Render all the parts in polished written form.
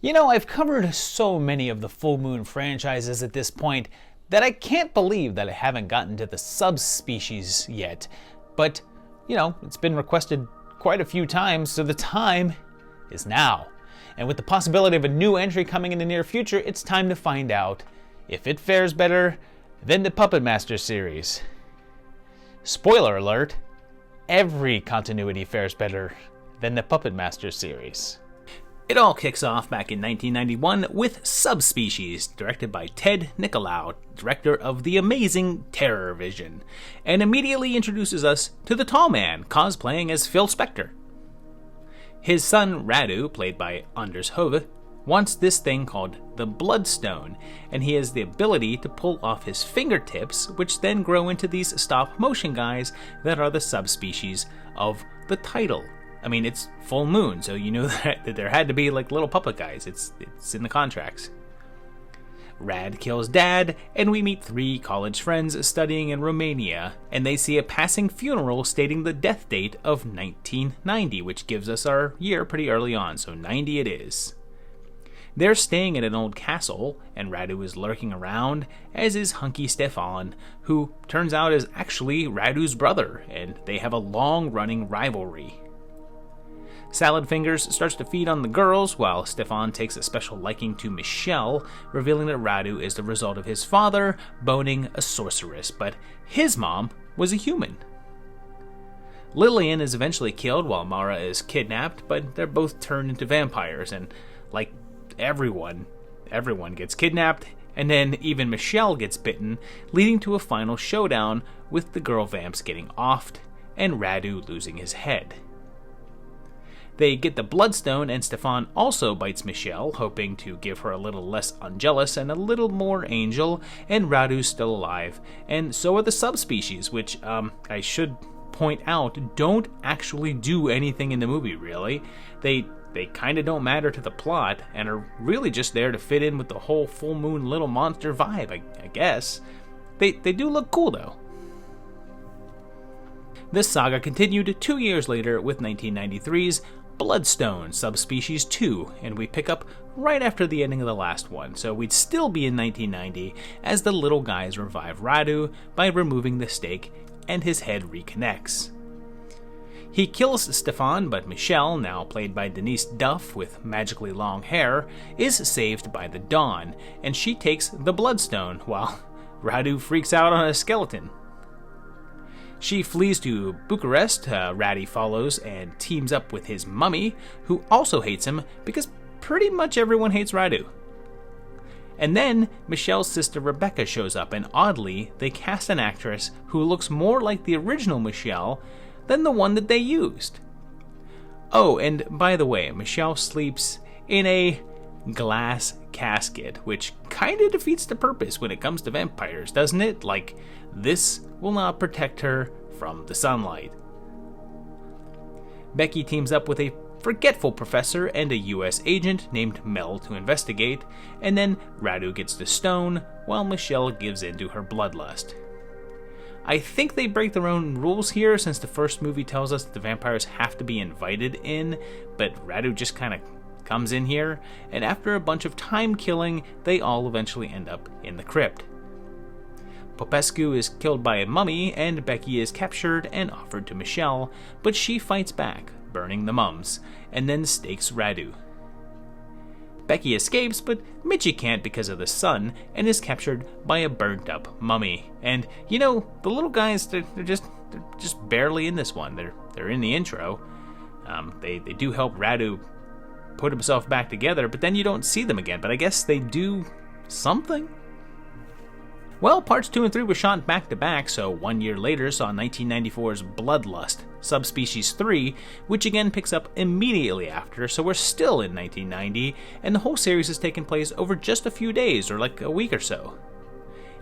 You know, I've covered so many of the Full Moon franchises at this point that I can't believe that I haven't gotten to the Subspecies yet. But, you know, it's been requested quite a few times, so the time is now. And with the possibility of a new entry coming in the near future, it's time to find out if it fares better than the Puppet Master series. Spoiler alert, every continuity fares better than the Puppet Master series. It all kicks off back in 1991 with Subspecies, directed by Ted Nicolau, director of the amazing Terror Vision, and immediately introduces us to the Tall Man, cosplaying as Phil Spector. His son Radu, played by Anders Hove, wants this thing called the Bloodstone, and he has the ability to pull off his fingertips, which then grow into these stop-motion guys that are the subspecies of the title. I mean, it's full moon, so you know that there had to be like little puppet guys. It's in the contracts. Rad kills Dad, and we meet 3 college friends studying in Romania, and they see a passing funeral stating the death date of 1990, which gives us our year pretty early on, so 90 it is. They're staying at an old castle, and Radu is lurking around, as is hunky Stefan, who turns out is actually Radu's brother, and they have a long-running rivalry. Salad Fingers starts to feed on the girls, while Stefan takes a special liking to Michelle, revealing that Radu is the result of his father boning a sorceress, but his mom was a human. Lillian is eventually killed while Mara is kidnapped, but they're both turned into vampires, and like everyone gets kidnapped, and then even Michelle gets bitten, leading to a final showdown with the girl vamps getting offed and Radu losing his head. They get the Bloodstone, and Stefan also bites Michelle, hoping to give her a little less unjealous and a little more angel, and Radu's still alive, and so are the Subspecies, which, I should point out, don't actually do anything in the movie, really. They kinda don't matter to the plot, and are really just there to fit in with the whole full moon little monster vibe, I guess. They do look cool, though. This saga continued 2 years later with 1993's Bloodstone, Subspecies 2, and we pick up right after the ending of the last one, so we'd still be in 1990 as the little guys revive Radu by removing the stake and his head reconnects. He kills Stefan, but Michelle, now played by Denise Duff with magically long hair, is saved by the Dawn, and she takes the Bloodstone while Radu freaks out on a skeleton. She flees to Bucharest, Ratty follows and teams up with his mummy, who also hates him because pretty much everyone hates Radu. And then Michelle's sister Rebecca shows up, and oddly, they cast an actress who looks more like the original Michelle than the one that they used. Oh, and by the way, Michelle sleeps in a glass casket, which kinda defeats the purpose when it comes to vampires, doesn't it? Like, this will not protect her from the sunlight. Becky teams up with a forgetful professor and a US agent named Mel to investigate, and then Radu gets the stone while Michelle gives in to her bloodlust. I think they break their own rules here, since the first movie tells us that the vampires have to be invited in, but Radu just kinda comes in here, and after a bunch of time killing, they all eventually end up in the crypt. Popescu is killed by a mummy, and Becky is captured and offered to Michelle, but she fights back, burning the mums, and then stakes Radu. Becky escapes, but Mitchie can't because of the sun, and is captured by a burnt-up mummy. And, you know, the little guys, they're just barely in this one. They're in the intro. They do help Radu put himself back together, but then you don't see them again. But I guess they do something? Well, parts 2 and 3 were shot back-to-back, so 1 year later saw 1994's Bloodlust, Subspecies 3, which again picks up immediately after, so we're still in 1990, and the whole series has taken place over just a few days, or like a week or so.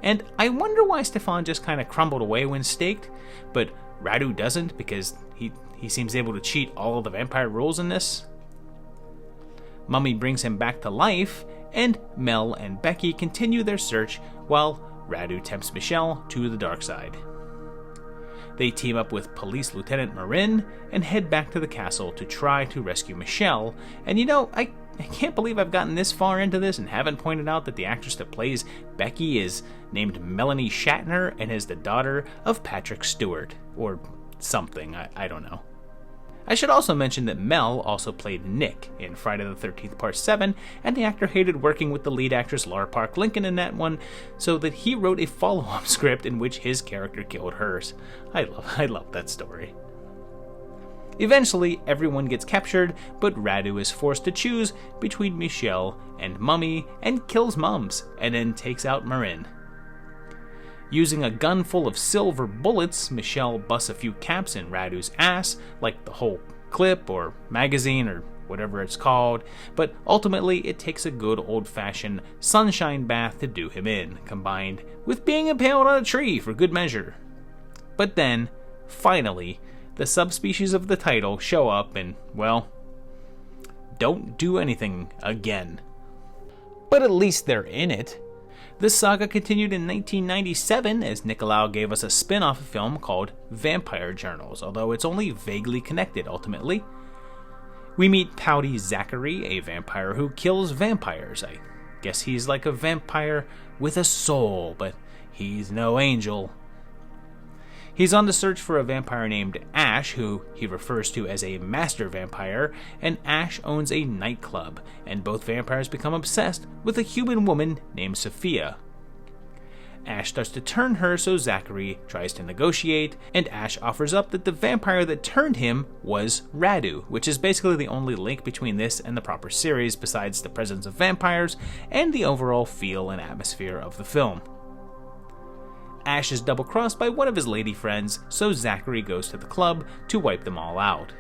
And I wonder why Stefan just kind of crumbled away when staked, but Radu doesn't, because he seems able to cheat all of the vampire rules in this. Mummy brings him back to life, and Mel and Becky continue their search while Radu tempts Michelle to the dark side. They team up with Police Lieutenant Marin and head back to the castle to try to rescue Michelle, and you know, I can't believe I've gotten this far into this and haven't pointed out that the actress that plays Becky is named Melanie Shatner and is the daughter of Patrick Stewart, or something, I don't know. I should also mention that Mel also played Nick in Friday the 13th Part 7, and the actor hated working with the lead actress Laura Park Lincoln in that one, so that he wrote a follow-up script in which his character killed hers. I love that story. Eventually, everyone gets captured, but Radu is forced to choose between Michelle and Mummy and kills Mums, and then takes out Marin. Using a gun full of silver bullets, Michelle busts a few caps in Radu's ass, like the whole clip or magazine or whatever it's called, but ultimately it takes a good old-fashioned sunshine bath to do him in, combined with being impaled on a tree for good measure. But then, finally, the subspecies of the title show up and, well, don't do anything again. But at least they're in it. This saga continued in 1997 as Nicolau gave us a spin-off film called Vampire Journals, although it's only vaguely connected ultimately. We meet Pouty Zachary, a vampire who kills vampires. I guess he's like a vampire with a soul, but he's no angel. He's on the search for a vampire named Ash, who he refers to as a master vampire, and Ash owns a nightclub, and both vampires become obsessed with a human woman named Sophia. Ash starts to turn her, so Zachary tries to negotiate, and Ash offers up that the vampire that turned him was Radu, which is basically the only link between this and the proper series besides the presence of vampires and the overall feel and atmosphere of the film. Ash is double-crossed by one of his lady friends, so Zachary goes to the club to wipe them all out.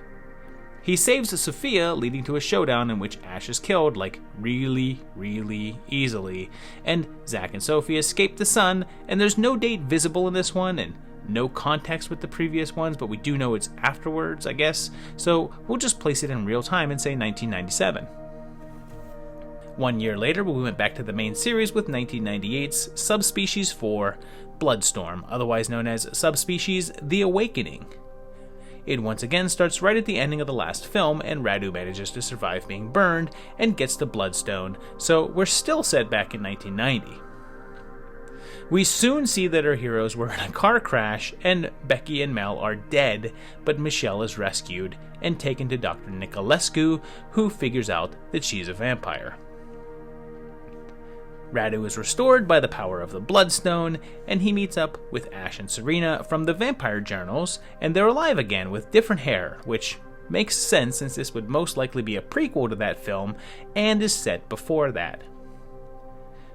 He saves Sophia, leading to a showdown in which Ash is killed, like, really, really easily, and Zach and Sophie escape the sun, and there's no date visible in this one, and no context with the previous ones, but we do know it's afterwards, I guess, so we'll just place it in real time and say 1997. 1 year later, we went back to the main series with 1998's Subspecies 4, Bloodstorm, otherwise known as Subspecies The Awakening. It once again starts right at the ending of the last film, and Radu manages to survive being burned and gets the Bloodstone, so we're still set back in 1990. We soon see that our heroes were in a car crash, and Becky and Mel are dead, but Michelle is rescued and taken to Dr. Nicolescu, who figures out that she's a vampire. Radu is restored by the power of the Bloodstone, and he meets up with Ash and Serena from the Vampire Journals, and they're alive again with different hair, which makes sense since this would most likely be a prequel to that film and is set before that.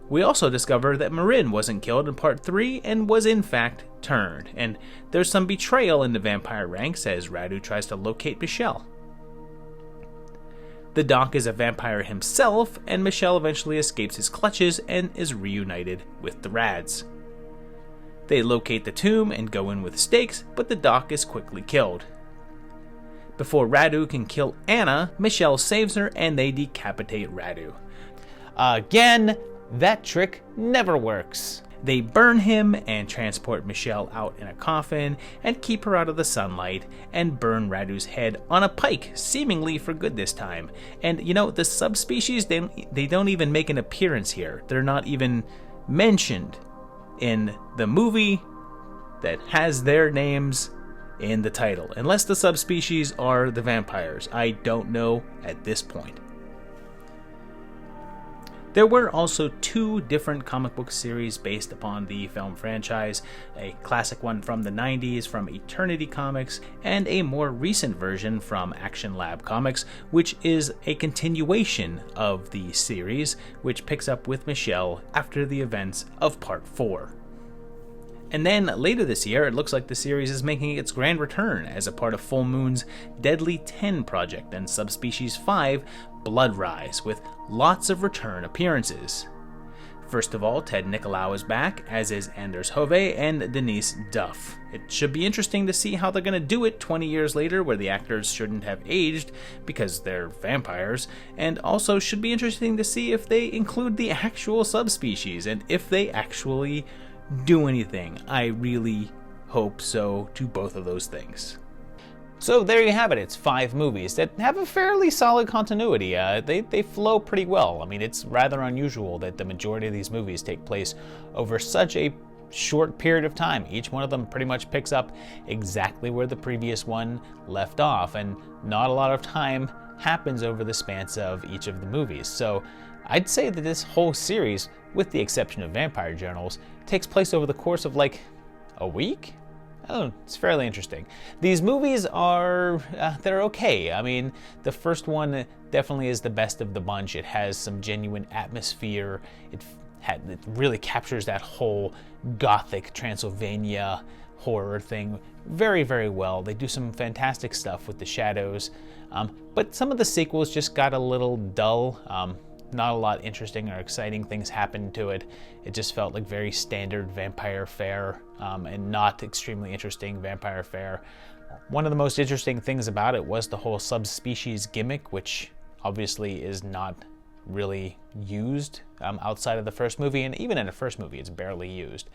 We also discover that Marin wasn't killed in Part 3 and was in fact turned, and there's some betrayal in the vampire ranks as Radu tries to locate Michelle. The Doc is a vampire himself, and Michelle eventually escapes his clutches and is reunited with the Rads. They locate the tomb and go in with stakes, but the Doc is quickly killed. Before Radu can kill Anna, Michelle saves her and they decapitate Radu. Again, that trick never works. They burn him and transport Michelle out in a coffin and keep her out of the sunlight and burn Radu's head on a pike, seemingly for good this time. And you know, the subspecies, they don't even make an appearance here. They're not even mentioned in the movie that has their names in the title, unless the subspecies are the vampires. I don't know at this point. There were also two different comic book series based upon the film franchise, a classic one from the 90s from Eternity Comics, and a more recent version from Action Lab Comics, which is a continuation of the series, which picks up with Michelle after the events of Part 4. And then later this year, it looks like the series is making its grand return as a part of Full Moon's Deadly 10 project and Subspecies 5, Blood Rise, with lots of return appearances. First of all, Ted Nicolau is back, as is Anders Hove and Denise Duff. It should be interesting to see how they're going to do it 20 years later, where the actors shouldn't have aged because they're vampires, and also should be interesting to see if they include the actual subspecies and if they actually do anything. I really hope so to both of those things. So there you have it. It's 5 movies that have a fairly solid continuity. They flow pretty well. I mean, it's rather unusual that the majority of these movies take place over such a short period of time. Each one of them pretty much picks up exactly where the previous one left off, and not a lot of time happens over the span of each of the movies. So I'd say that this whole series, with the exception of Vampire Journals, takes place over the course of like a week? Oh, it's fairly interesting. These movies are, they're okay. I mean, the first one definitely is the best of the bunch. It has some genuine atmosphere. It really captures that whole gothic Transylvania horror thing very, very well. They do some fantastic stuff with the shadows, but some of the sequels just got a little dull. Not a lot interesting or exciting things happened to it. It just felt like very standard vampire fare, and not extremely interesting vampire fare. One of the most interesting things about it was the whole subspecies gimmick, which obviously is not really used outside of the first movie, and even in the first movie it's barely used.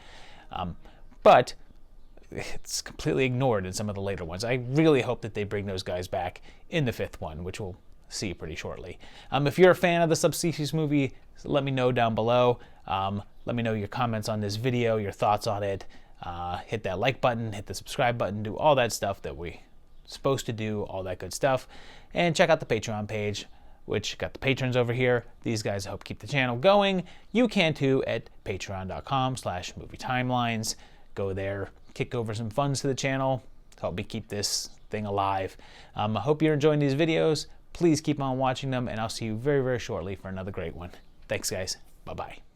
But it's completely ignored in some of the later ones. I really hope that they bring those guys back in the 5th one, which we'll see pretty shortly. If you're a fan of the Subspecies movie, let me know down below. Let me know your comments on this video, your thoughts on it. Hit that like button, hit the subscribe button, do all that stuff that we're supposed to do, all that good stuff. And check out the Patreon page, which got the patrons over here. These guys help keep the channel going. You can too at patreon.com/movietimelines. Go there, kick over some funds to the channel, help me keep this thing alive. I hope you're enjoying these videos. Please keep on watching them, and I'll see you very, very shortly for another great one. Thanks, guys. Bye-bye.